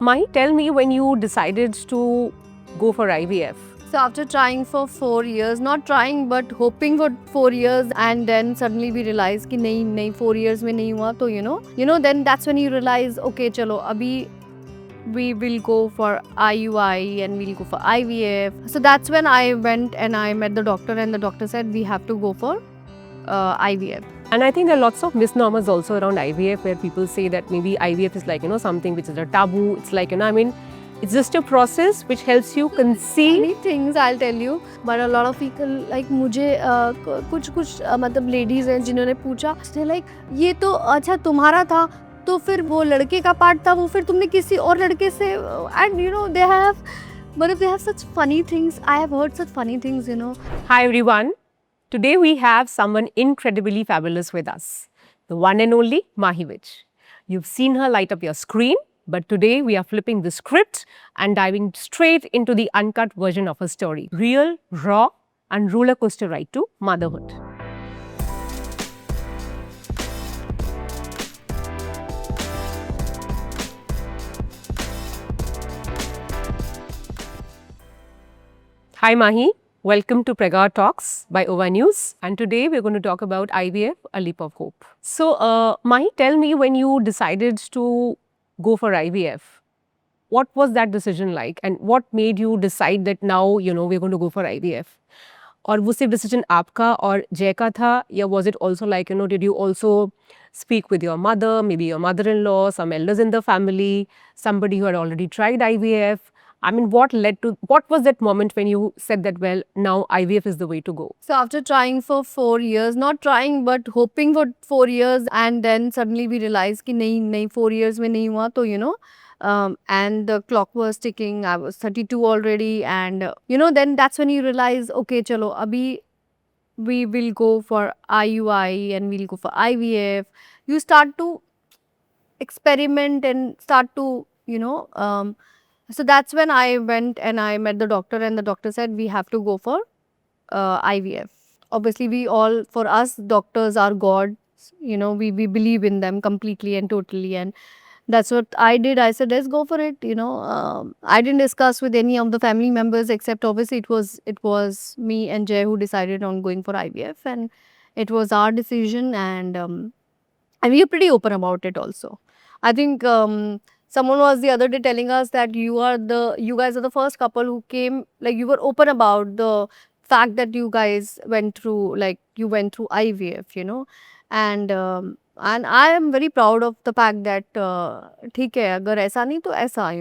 Mahi, tell me when you decided to go for IVF. So after trying for 4 years, not trying but hoping for 4 years, and then suddenly we realized कि नहीं 4 years में नहीं हुआ, तो then that's when you realize, okay चलो अभी we will go for IUI and we'll go for IVF. So that's when I went and I met the doctor, and the doctor said we have to go for IVF. And I think there are lots of misnomers also around IVF where people say that maybe IVF is like, something which is a taboo. It's like, it's just a process which helps you conceive. Many things I'll tell you, but a lot of people like मुझे कुछ मतलब ladies हैं जिन्होंने पूछा, they like ये तो अच्छा तुम्हारा था, तो फिर वो लड़के का पार्ट था, वो फिर तुमने किसी और लड़के से, and they have such funny things. I have heard such funny things. Hi everyone. Today we have someone incredibly fabulous with us. The one and only Mahi Vij. You've seen her light up your screen, but today we are flipping the script and diving straight into the uncut version of her story. Real, raw and roller coaster ride to motherhood. Hi Mahi, welcome to Prega Talks by OVA News, and today we're going to talk about IVF, a leap of hope. So Mahi, tell me when you decided to go for IVF, what was that decision like and what made you decide that now, we're going to go for IVF? और वो सिर्फ decision आपका और जय का था या was it also like, did you also speak with your mother, maybe your mother-in-law, some elders in the family, somebody who had already tried IVF? I mean, what was that moment when you said that, well, now IVF is the way to go? So after trying for 4 years, not trying but hoping for 4 years, and then suddenly we realized कि नहीं 4 years में नहीं हुआ, तो and the clock was ticking. I was 32 already, and then that's when you realize, okay chalo abhi we will go for IUI and we'll go for IVF. You start to experiment and start to so that's when I went and I met the doctor, and the doctor said we have to go for IVF. Obviously, for us, doctors are gods. We believe in them completely and totally, and that's what I did. I said, let's go for it. I didn't discuss with any of the family members, except obviously it was me and Jay who decided on going for IVF, and it was our decision, and we are pretty open about it also. I think someone was the other day telling us that you guys are the first couple who came, like you were open about the fact that you guys went through IVF, and I am very proud of the fact that ठीक है अगर ऐसा नहीं तो ऐसा,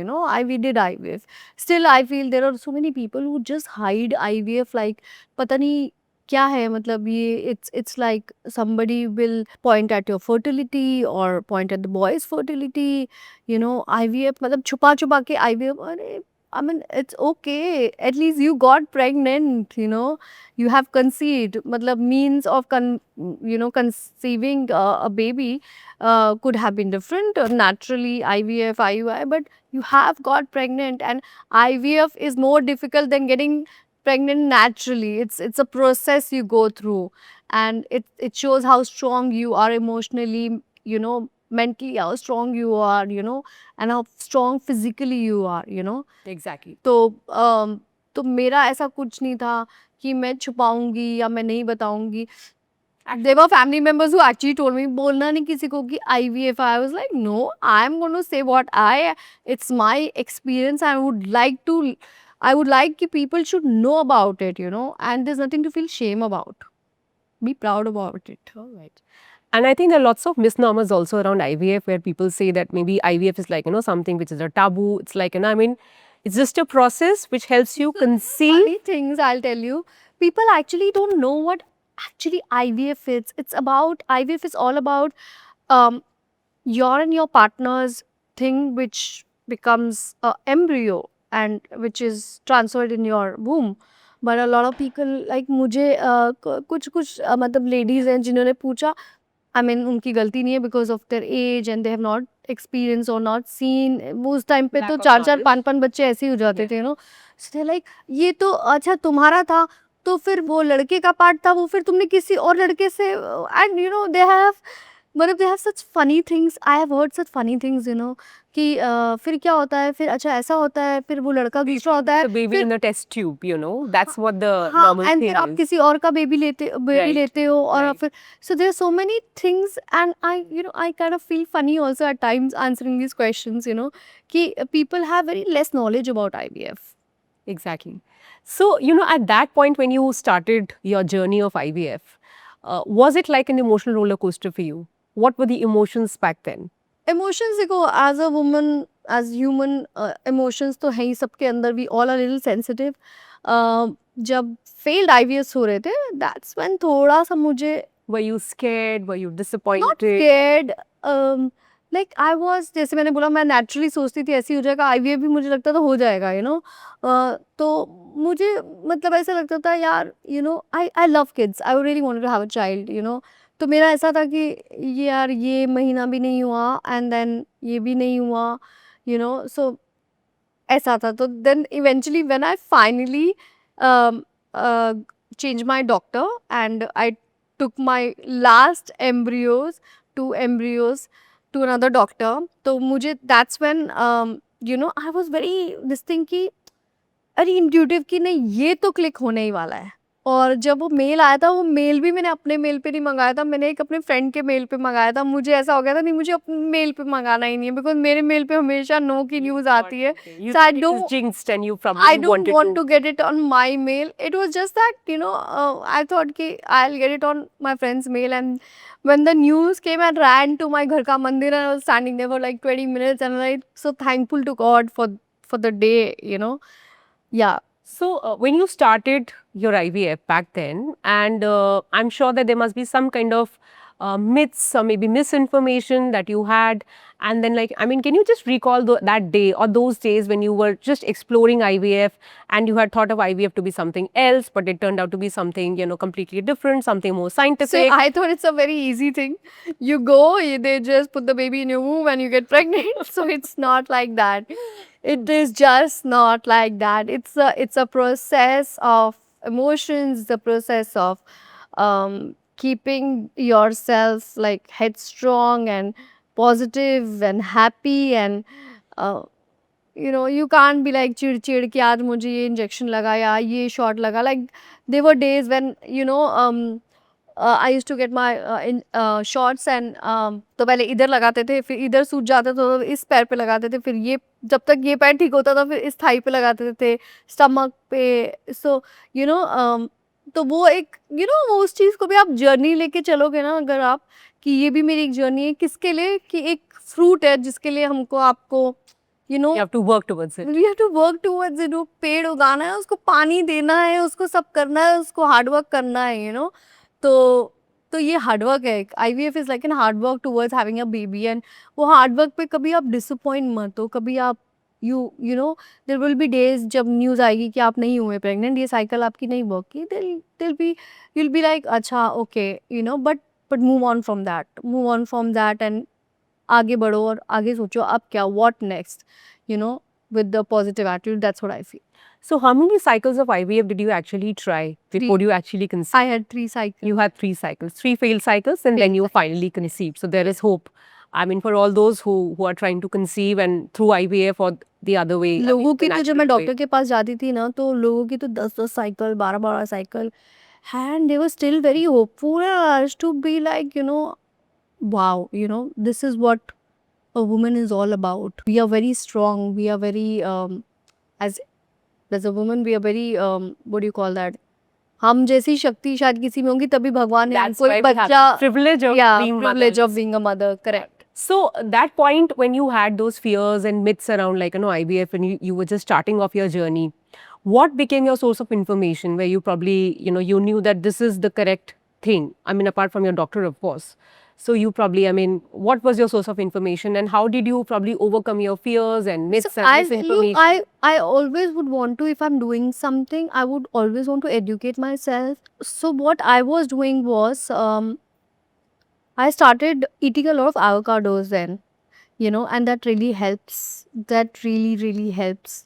we did IVF. Still I feel there are so many people who just hide IVF, like पता नहीं क्या है, मतलब ये it's like somebody will point at your fertility or point at the boy's fertility, IVF मतलब छुपा छुपा के IVF, अरे I mean it's okay, at least you got pregnant, you have conceived, मतलब means of conceiving a baby could have been different, naturally IVF, IUI, but you have got pregnant, and IVF is more difficult than getting pregnant naturally. It's a process you go through, and it shows how strong you are emotionally, mentally, how strong you are, and how strong physically you are. Exactly. तो मेरा ऐसा कुछ नहीं था कि मैं छुपाऊंगी या मैं नहीं बताऊंगी. There were family members who actually told me बोलना नहीं किसी को कि IVF. I was like, no, I'm going to say what it's my experience. I would like people should know about it, and there's nothing to feel shame about. Be proud about it. All right. And I think there are lots of misnomers also around IVF where people say that maybe IVF is like, something which is a taboo. It's like, it's just a process which helps you conceive. Funny things I'll tell you. People actually don't know what actually IVF is. IVF is all about your and your partner's thing, which becomes an embryo and which is transferred in your womb. But a lot of people like मुझे कुछ मतलब ladies हैं जिन्होंने पूछा, I mean उनकी गलती नहीं है because of their age and they have not experienced or not seen. वो उस टाइम पे तो 4-4 5-5 बच्चे ऐसे ही हो जाते थे, So they're like ये तो अच्छा तुम्हारा था, तो फिर वो लड़के का पार्ट था, वो फिर तुमने किसी और लड़के से, and they have such funny things. I have heard such funny things, कि फिर क्या होता है, फिर अच्छा ऐसा होता है, फिर वो लड़का दूसरा होता है, The baby फिर in the test tube, you know, that's what the हाँ, normal एंड फिर thing आप is. किसी और का बेबी Right, लेते हो और right. फिर so there are so many things and I kind of feel funny also at times answering these questions, कि people have very less knowledge about IVF. Exactly. So, you know, at that point when you started your journey of IVF, was it like an emotional roller coaster for you? What were the emotions back then? Emotions देखो, as a woman, as human, emotions तो है ही सबके अंदर, we all are little sensitive. जब failed IVF हो रहे थे, दैट्स व्हेन थोड़ा सा मुझे Were you scared? Were you not disappointed? Scared, like I was, जैसे मैंने बोला, मैं नेचुरली सोचती थी ऐसे ही हो जाएगा, आईवीएफ भी मुझे लगता था हो जाएगा, तो मुझे मतलब ऐसा लगता था यार, I I love kids, I really wanted to have a child, तो मेरा ऐसा था कि ये यार, ये महीना भी नहीं हुआ एंड देन ये भी नहीं हुआ, सो ऐसा था. तो then eventually when I finally change my doctor and I took my last two embryos to another doctor. तो मुझे that's when I was very this thing कि अरे इंट्यूटिव कि नहीं, ये तो क्लिक होने ही वाला है. और जब वो मेल आया था, वो मेल भी मैंने अपने मेल पे नहीं मंगाया था, मैंने एक अपने फ्रेंड के मेल पे मंगाया था. मुझे ऐसा हो गया था, नहीं मुझे अपने मेल पे मंगाना ही नहीं है, बिकॉज मेरे मेल पे हमेशा नो की न्यूज़ आती है. You So I it was don't jinxed and you I probably don't wanted want to. to get it on my mail. It was just that, I thought कि I'll get it on my friend's mail. And when the news came, I ran to my घर का मंदिर and I was standing there for like 20 minutes and I so thankful to God for the day. Yeah. So, when you started your IVF back then, and I'm sure that there must be some kind of myths or maybe misinformation that you had, and then like, I mean, can you just recall that day or those days when you were just exploring IVF and you had thought of IVF to be something else, but it turned out to be something, you know, completely different, something more So scientific? I thought it's a very easy thing. You go, they just put the baby in your womb and you get pregnant. So it's not like that. It is just not like that. It's a process of emotions, the process of keeping yourself like headstrong and positive and happy and uh, you can't be like चिड़ कि आज मुझे ये injection लगा या ये shot लगा. Like there were days when I used to get my shots and तो पहले इधर लगाते थे, फिर इधर सूज जाता था तो इस पैर पे लगाते थे, फिर ये जब तक ये पैर ठीक होता था फिर इस थाई पे लगाते थे, स्टमक पे. सो तो वो एक वो उस चीज़ को भी आप जर्नी लेके चलोगे ना, अगर आप कि ये भी मेरी एक जर्नी है, किसके लिए, कि एक फ्रूट है जिसके लिए आपको You have to work towards it. We have to work towards it. पेड़ उगाना है, उसको पानी देना है, उसको सब करना है, उसको हार्ड वर्क करना है, तो ये हार्ड वर्क है. IVF is like an hard work towards having a baby. And वो हार्ड वर्क पे कभी आप डिसअपॉइंट मत हो, कभी आप you know there will be days जब न्यूज़ आएगी कि आप नहीं हुए प्रेग्नेंट, ये साइकिल आपकी नहीं वर्क की, दिल बी यूल बी लाइक अच्छा okay, but move on from that and आगे बढ़ो और आगे सोचो अब क्या, what next, with the positive attitude. That's what I feel. So, how many cycles of IVF did you actually try before you actually conceived? I had 3 cycles. You had 3 cycles, 3 failed cycles, and then Failed you finally conceived. So there is hope. I mean, for all those who are trying to conceive and through IVF or the other way. I mean, लोगों the की तो जब natural मैं way. Doctor के पास जाती थी ना, तो लोगों की तो 10-10 cycle, 12-12 cycle, and they were still very hopeful. And I used to be like, wow, this is what a woman is all about. We are very strong. We are very as a woman, we are very what do you call that? हम जैसी शक्ति शायद किसी में होगी, तभी भगवान ने That's हमको why एक we have बच्चा, the privilege of yeah, being privilege of mothers. being a mother. Correct. So that point when you had those fears and myths around like, IVF and you were just starting off your journey, what became your source of information where you probably, you knew that this is the correct thing? I mean, apart from your doctor, of course. So you probably, I mean, what was your source of information and how did you probably overcome your fears and myths So and I misinformation? I always would want to, if I'm doing something, I would always want to educate myself. So what I was doing was I started eating a lot of avocados then, and that really helps. That really helps.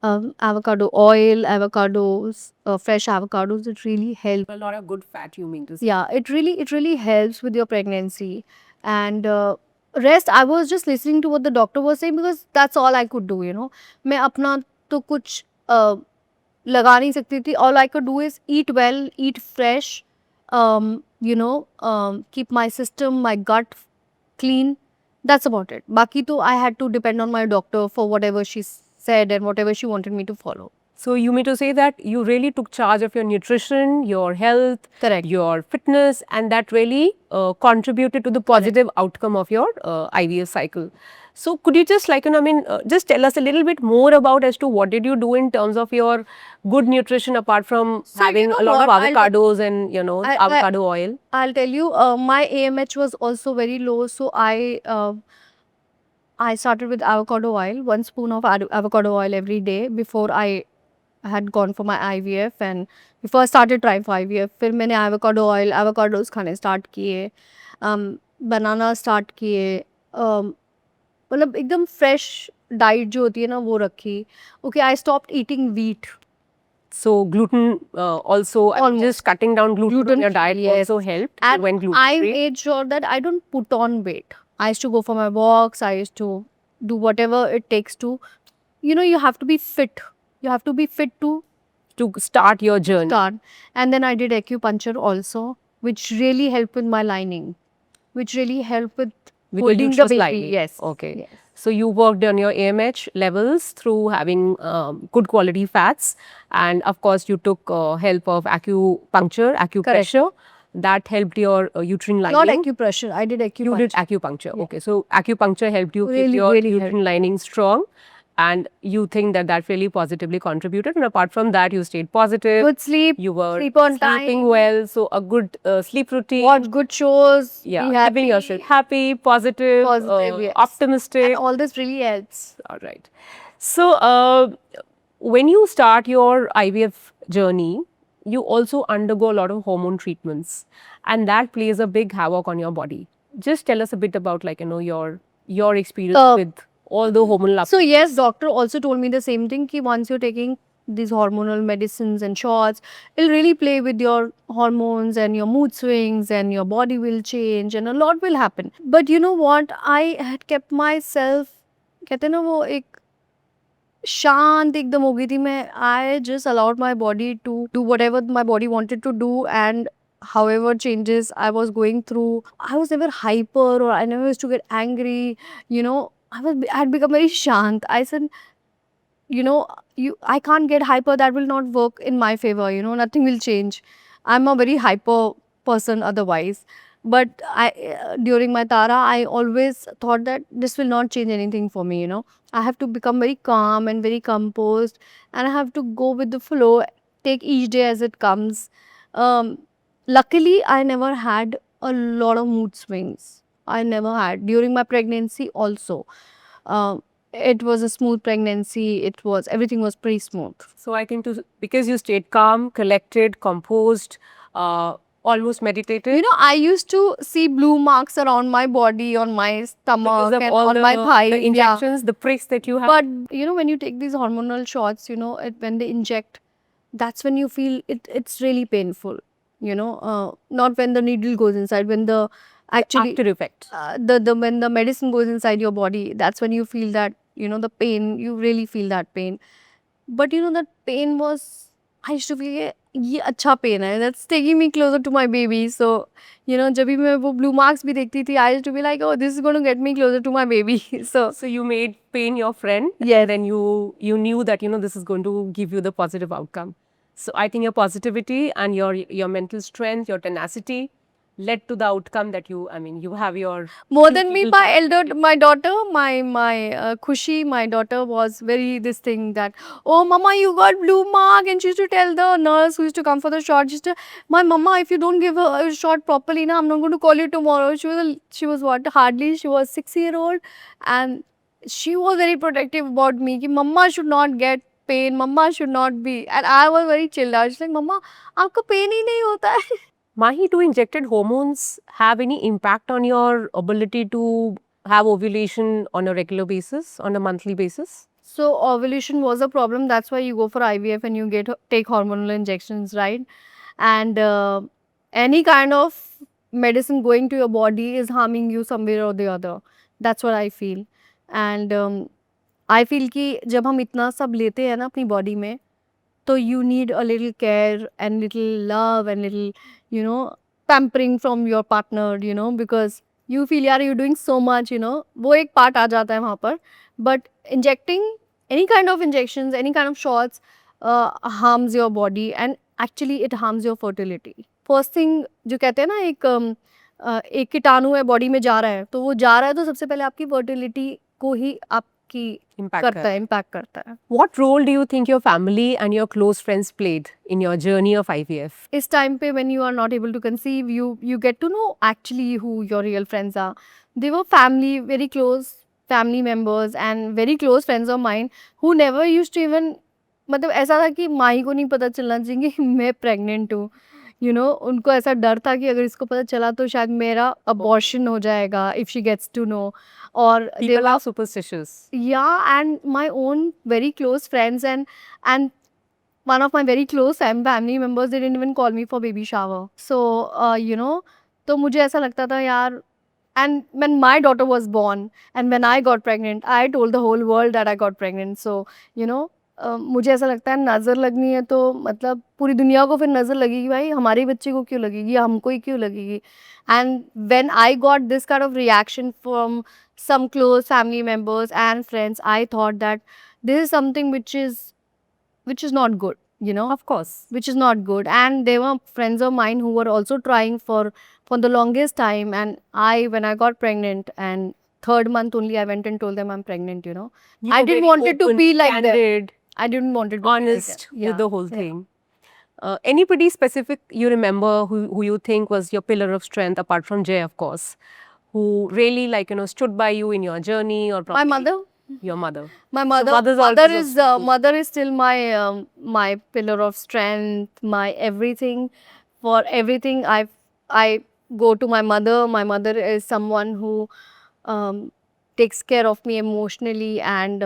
Avocado oil, avocados, fresh avocados, it really helps. A lot of good fat, you mean to say. Yeah, it really helps with your pregnancy. And rest, I was just listening to what the doctor was saying because that's all I could do, you know. मैं अपना तो कुछ लगा नहीं सकती थी. All I could do is eat well, eat fresh, keep my system, my gut clean. That's about it. बाकी तो I had to depend on my doctor for whatever she said and whatever she wanted me to follow. So you mean to say that you really took charge of your nutrition, your health, Correct. your fitness, and that really contributed to the positive outcome of your IVF cycle. So could you just just tell us a little bit more about as to what did you do in terms of your good nutrition apart from So, you having know a lot of what? avocados and I- avocado oil? I'll tell you, my AMH was also very low, so I started with avocado oil, 1 spoon of avocado oil every day before I had gone for my IVF, and before I started trying for IVF, फिर मैंने avocado oil, avocados खाने start किए, banana start किए, मतलब एकदम fresh diet जो होती है ना वो रखी. Okay, I stopped eating wheat. So gluten also, Almost. just cutting down gluten in your diet Gluten-free, yes. also helped. You And went gluten I free. made sure that I don't put on weight. I used to go for my walks. I used to do whatever it takes to, you have to be fit. You have to be fit to To start your journey. start. And then I did acupuncture also, which really helped with my lining, which really helped with With holding your the uterus baby. lining. Yes. Okay. Yes. So you worked on your AMH levels through having good quality fats, and of course you took help of acupressure. That helped your uterine lining. Not acupressure. I did acupuncture. You did acupuncture. Yeah. Okay, so acupuncture helped you keep Really, your really uterine helped. lining strong, and you think that that really positively contributed. And apart from that, you stayed positive. Good sleep. You were Sleep on sleeping time. well, so a good sleep routine. Watch good shows. Yeah, Be keeping happy. yourself happy, positive, Yes. optimistic. And all this really helps. All right. So, when you start your IVF journey, you also undergo a lot of hormone treatments, and that plays a big havoc on your body. Just tell us a bit about, your experience with all the hormonal. So yes, doctor also told me the same thing. Ki once you're taking these hormonal medicines and shots, it'll really play with your hormones and your mood swings, and your body will change and a lot will happen. But you know what? I had kept myself, कहते हैं ना वो एक शांत एकदम हो गई थी मैं. I just allowed my body to do whatever my body wanted to do, and however changes I was going through, I was never hyper or I never used to get angry. I had become very shant. I said, I can't get hyper. That will not work in my favor. Nothing will change. I'm a very hyper person otherwise. But during my Tara, I always thought that this will not change anything for me. I have to become very calm and very composed, and I have to go with the flow, take each day as it comes. Um, Luckily, I never had a lot of mood swings. I never had during my pregnancy also. It was a smooth pregnancy. Everything was pretty smooth. So I think because you stayed calm, collected, composed, almost meditative. I used to see blue marks around my body, on my stomach, Because of and all on my thighs. the injections, the pricks that you have. But when you take these hormonal shots, when they inject, that's when you feel it's really painful. Not when the needle goes inside, when the actually after effect. when the medicine goes inside your body, that's when you feel that the pain. You really feel that pain. But that pain was, I used to feel ये अच्छा pain है. That's taking me closer to my baby. So जब भी मैं वो blue marks भी देखती थी, I used to be like, oh, this is going to get me closer to my baby. So you made pain your friend. Yes. And then you knew that this is going to give you the positive outcome. So I think your positivity and your mental strength, your tenacity led to the outcome that you have your more than me, people my daughter, my Khushi, my daughter was very this thing that, oh mama, you got blue mark, and she used to tell the nurse who used to come for the shot, she used to, my mama, if you don't give her a shot properly, I'm not going to call you tomorrow. She was what, hardly, she was 6-year-old, and she was very protective about me. Ki mama should not get pain, mama should not be, and I was very chilled. I was like, mama, आपको pain ही नहीं होता है. Mahi, do injected hormones have any impact on your ability to have ovulation on a regular basis, on a monthly basis? So ovulation was a problem. That's why you go for IVF and you take hormonal injections, right? And any kind of medicine going to your body is harming you somewhere or the other. That's what I feel. And I feel कि जब हम इतना सब लेते हैं ना अपनी body में, तो you need a little care and little love and little, you know, pampering from your partner, you know, because you feel यार you're doing so much, you know, वो एक part आ जाता है वहाँ पर. But injecting any kind of injections, any kind of shots harms your body, and actually it harms your fertility. First thing जो कहते हैं ना, एक कीटाणु है बॉडी में जा रहा है, तो वो जा रहा है तो सबसे पहले आपकी fertility को ही आपकी Impact करता कर. है, impact करता है. What role do you think your family and your close friends played in your journey of IVF? इस टाइम पे when you are not able to conceive, you get to know actually who your real friends are. They were family, very close family members and very close friends of mine who never used to even, मतलब ऐसा था कि माही को नहीं पता चलना चाहिए कि मैं प्रेग्नेंट हूँ. You know, उनको ऐसा डर था कि अगर इसको पता चला तो शायद मेरा अबॉर्शन हो जाएगा if she gets to know. और they People were, are superstitious. yeah, and my own very close friends and one of my very close family members, they didn't even call me for baby shower. So you know, तो मुझे ऐसा लगता था यार. And when my daughter was born and when I got pregnant, I told the whole world that I got pregnant. So you know, मुझे ऐसा लगता है नज़र लगनी है तो मतलब पूरी दुनिया को फिर नज़र लगेगी, भाई हमारे बच्चे को क्यों लगेगी, हमको ही क्यों लगेगी. And when I got this kind of reaction from some close family members and friends, I thought that this is something which is not good, you know, Of course. which is not good. And there were friends of mine who were also trying for the longest time. And when I got pregnant, and third month only, I went and told them I'm pregnant, you know. You I were didn't very want it to open, be like that. candid, I didn't want it to be like honest that. with the whole Yeah. thing. Anybody specific you remember who you think was your pillar of strength apart from Jay, of course, who really stood by you in your journey, or My probably mother. your mother? My mother, mother's mother always is a- mother is still my pillar of strength, my everything. For everything, I go to my mother. My mother is someone who um, takes care of me emotionally, and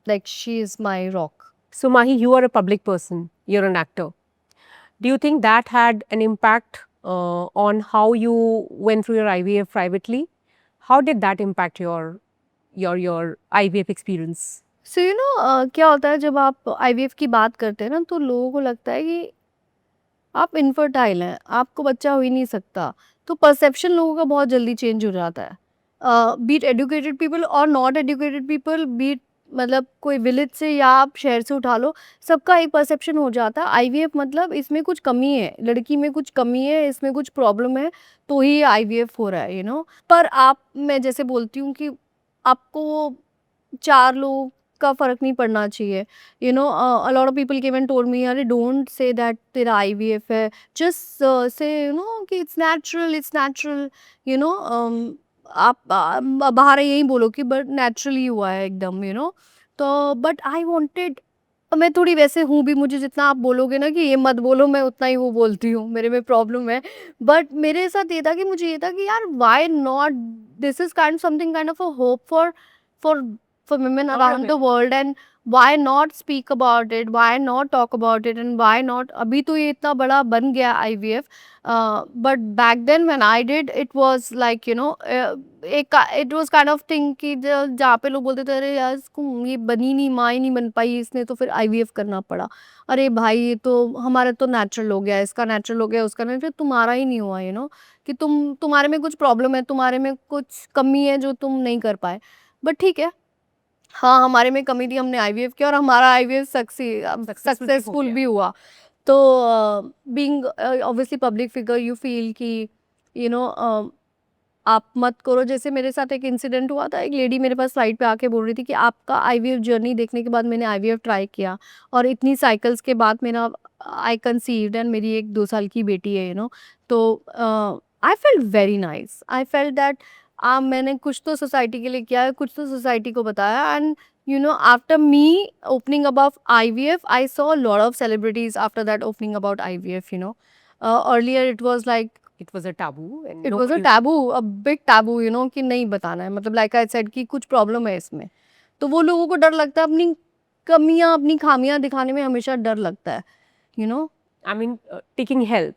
like she is my rock. So Mahi, you are a public person. You're an actor. Do you think that had an impact on how you went through your IVF privately? How did that impact your IVF experience? So you know, क्या होता है जब आप IVF की बात करते हैं ना, तो लोगों को लगता है कि आप इनफर्टाइल हैं, आपको बच्चा हो ही नहीं सकता. तो परसेप्शन लोगों का बहुत जल्दी चेंज हो जाता है. बीट एजुकेटेड पीपल और नॉट एजुकेटेड पीपल, बीट मतलब कोई विलेज से या आप शहर से उठा लो, सबका एक परसेप्शन हो जाता है IVF मतलब इसमें कुछ कमी है, लड़की में कुछ कमी है, इसमें कुछ प्रॉब्लम है, तो ही IVF हो रहा है, यू नो. पर आप, मैं जैसे बोलती हूँ कि आपको वो 4 लोग का फ़र्क नहीं पड़ना चाहिए. You know, a lot of people came and told me, अरे डोंट से दैट तेरा IVF है, जस्ट से यू नो कि it's natural, it's natural. You know, आप बाहर यही बोलो कि बट नेचुरली हुआ है एकदम, यू नो. तो बट आई वांटेड, मैं थोड़ी वैसे हूँ भी, मुझे जितना आप बोलोगे ना कि ये मत बोलो, मैं उतना ही वो बोलती हूँ, मेरे में प्रॉब्लम है. बट मेरे साथ ये था कि मुझे ये था कि यार why not, this is kind something kind of a hope for for women All around of the world. And why not speak about it, why not talk about it, and why not, अभी तो ये इतना बड़ा बन गया IVF. But back then when I did, it was like, you know, it was kind of thing कि जहाँ पे लोग बोलते थे अरे यार इसको ये बनी नहीं, माँ ही नहीं बन पाई, इसने तो फिर IVF करना पड़ा. अरे भाई ये तो हमारा तो नेचुरल हो गया, इसका नेचुरल हो गया, उसका नेचुरल, तुम्हारा ही नहीं हुआ, यू नो, कि तुम्हारे में कुछ प्रॉब्लम है, तुम्हारे में कुछ कमी है जो तुम नहीं कर पाए. बट ठीक है, हाँ, हमारे में कमी थी, हमने IVF किया और हमारा IVF सक्सेसफुल भी हुआ. तो being obviously public figure, you feel कि यू नो आप मत करो. जैसे मेरे साथ एक इंसिडेंट हुआ था, एक लेडी मेरे पास फ्लाइट पे आके बोल रही थी कि आपका IVF जर्नी देखने के बाद मैंने IVF ट्राई किया और इतनी साइकिल्स के बाद मेरा आई कंसीव्ड, एंड मेरी एक 2 साल की बेटी है, यू नो. तो I felt very nice, I felt that मैंने कुछ तो सोसाइटी के लिए किया है, कुछ तो सोसाइटी को बताया. And you know, after me opening about IVF, I saw a lot of celebrities after that opening about IVF, you know. Earlier it was like, It was a taboo, and it was a taboo, a big taboo, you know, कि नहीं बताना है, मतलब like I said कि कुछ problem है इसमें. तो वो लोगों को डर लगता है, अपनी कमियां, अपनी खामियां दिखाने में हमेशा डर लगता है, you know. I mean, taking help.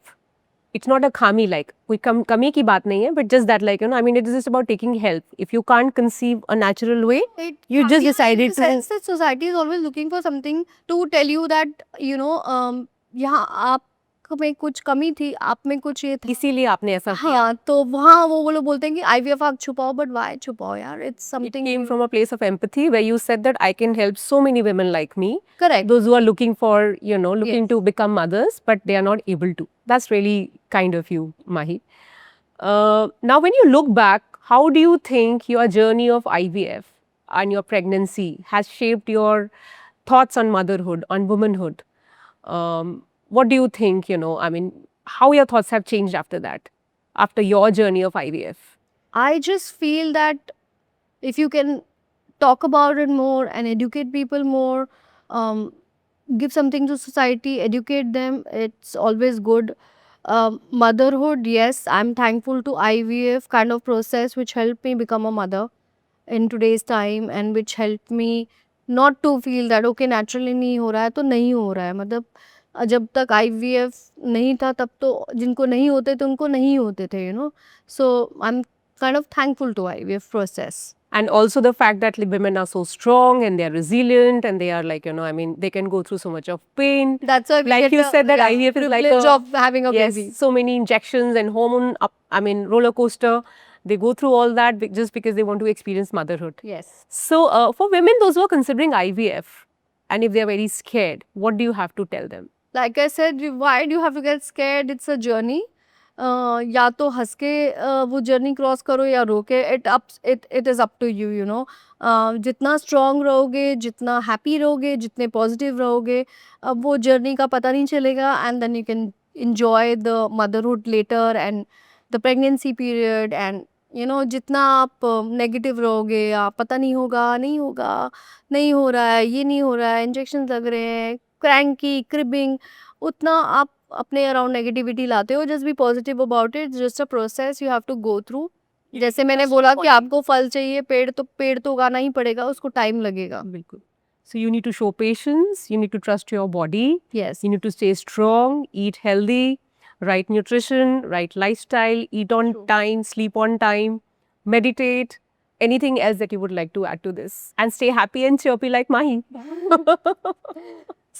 it's not a khami like कोई कमी की बात नहीं है, but just that like I mean it is just about taking help. If you can't conceive a natural way, you just decided in the sense that society is always looking for something to tell you that यहाँ आप में कुछ कमी थी, आप में कुछ ये था, इसीलिए आपने ऐसा किया. हाँ, तो वहाँ वो लोग बोलते हैं कि IVF आप छुपाओ, but why छुपाओ यार? It's It something came from a place of empathy where you said that I can help so many women like me, correct. those who are looking for, looking Yes. to become mothers, but they are not able to. That's really kind of you, Mahi. Now, when you look back, how do you think your journey of IVF and your pregnancy has shaped your thoughts on motherhood, on womanhood? What do you think, I mean, how your thoughts have changed after that, after your journey of IVF? I just feel that if you can talk about it more and educate people more, give something to society, educate them, it's always good. Motherhood, yes, I'm thankful to IVF kind of process which helped me become a mother in today's time and which helped me not to feel that okay naturally नहीं हो रहा है तो नहीं हो रहा है, मतलब जब तक IVF नहीं था तब तो जिनको नहीं होते थे उनको नहीं होते थे, so I'm kind of thankful to IVF process. And also the fact that women are so strong and they are resilient and they are like, I mean, they can go through so much of pain. That's why we Like get you the, said that yeah, IVF is like privilege a, of having a yes, baby. so many injections and hormone, roller coaster. They go through all that just because they want to experience motherhood. Yes. So for women, those who are considering IVF, and if they are very scared, what do you have to tell them? Like I said, why do you have to get scared? It's a journey. या तो हंस के वो journey cross करो या रो के it is up to you know जितना स्ट्रांग रहोगे, जितना हैप्पी रहोगे, जितने पॉजिटिव रहोगे, अब वो जर्नी का पता नहीं चलेगा and then you can enjoy the motherhood later and the pregnancy period and जितना आप नेगेटिव रहोगे, आप पता नहीं होगा, नहीं होगा, नहीं हो रहा है, ये नहीं हो रहा है, इंजेक्शन लग रहे हैं, क्रैंकी, क्रिबिंग, उतना आप अपने अराउंड नेगेटिविटी लाते हो. Just be positive about it, just a process you have to go through. जैसे मैंने बोला कि आपको फल चाहिए, पेड़ तो उगाना ही पड़ेगा, उसको टाइम लगेगा. बिल्कुल. So you need to show patience, you need to trust your body. Yes. You need to stay strong, eat healthy, right nutrition, right lifestyle, eat on time, sleep on time, meditate. Anything else that you would like to add to this? And stay happy and chirpy like Mahi.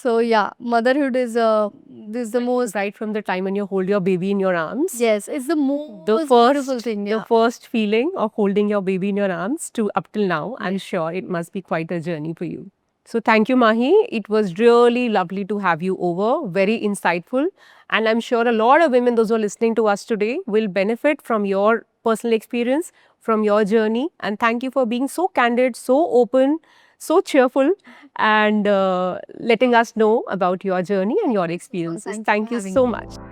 So yeah, motherhood is the most, Right from the time when you hold your baby in your arms. yes, it's the most The beautiful thing. The Yeah. first feeling of holding your baby in your arms to up till now, I'm sure it must be quite a journey for you. So thank you, Mahi. It was really lovely to have you over, very insightful. And I'm sure a lot of women, those who are listening to us today, will benefit from your personal experience, from your journey. And thank you for being so candid, so open, so cheerful, and letting us know about your journey and your experiences. Thank you Thank for you having so me. much.